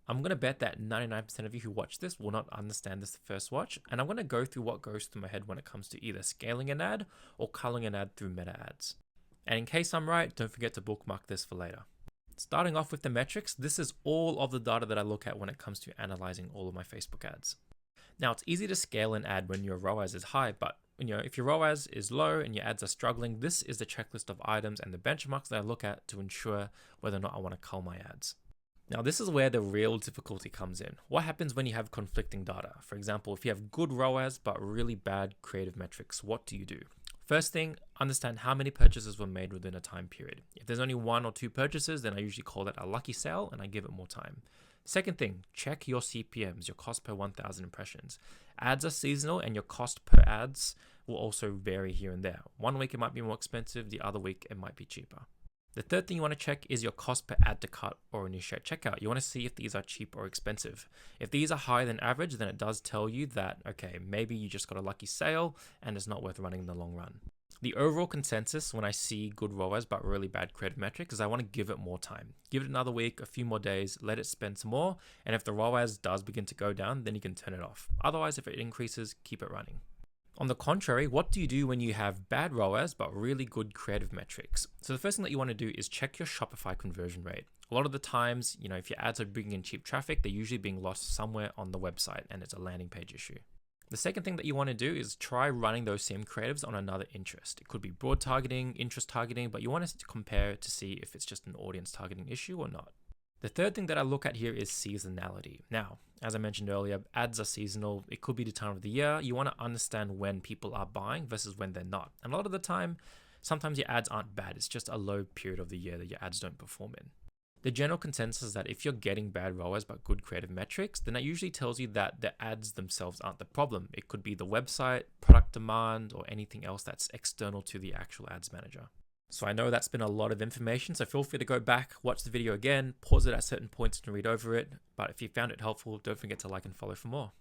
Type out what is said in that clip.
I'm going to bet that 99% of you who watch this will not understand this the first watch, and I'm going to go through what goes through my head when it comes to either scaling an ad or culling an ad through meta ads. And in case I'm right, don't forget to bookmark this for later. Starting off with the metrics, this is all of the data that I look at when it comes to analyzing all of my Facebook ads. Now, it's easy to scale an ad when your ROAS is high, but if your ROAS is low and your ads are struggling, this is the checklist of items and the benchmarks that I look at to ensure whether or not I want to cull my ads. Now, this is where the real difficulty comes in. What happens when you have conflicting data? For example, if you have good ROAS but really bad creative metrics, what do you do? First thing, understand how many purchases were made within a time period. If there's only 1 or 2 purchases, then I usually call that a lucky sale and I give it more time. Second thing, check your CPMs, your cost per 1,000 impressions. Ads are seasonal and your cost per ads will also vary here and there. One week it might be more expensive, the other week it might be cheaper. The third thing you want to check is your cost per ad to cut or initiate checkout. You want to see if these are cheap or expensive. If these are higher than average, then it does tell you that, okay, maybe you just got a lucky sale and it's not worth running in the long run. The overall consensus when I see good ROAS but really bad creative metrics is I want to give it more time. Give it another week, a few more days, let it spend some more, and if the ROAS does begin to go down, then you can turn it off. Otherwise, if it increases, keep it running. On the contrary, what do you do when you have bad ROAS but really good creative metrics? So the first thing that you want to do is check your Shopify conversion rate. A lot of the times, if your ads are bringing in cheap traffic, they're usually being lost somewhere on the website and it's a landing page issue. The second thing that you want to do is try running those same creatives on another interest. It could be broad targeting, interest targeting, but you want to compare to see if it's just an audience targeting issue or not. The third thing that I look at here is seasonality. Now, as I mentioned earlier, ads are seasonal. It could be the time of the year. You want to understand when people are buying versus when they're not. And a lot of the time, sometimes your ads aren't bad. It's just a low period of the year that your ads don't perform in. The general consensus is that if you're getting bad ROAS but good creative metrics, then that usually tells you that the ads themselves aren't the problem. It could be the website, product demand, or anything else that's external to the actual ads manager. So I know that's been a lot of information, so feel free to go back, watch the video again, pause it at certain points and read over it. But if you found it helpful, don't forget to like and follow for more.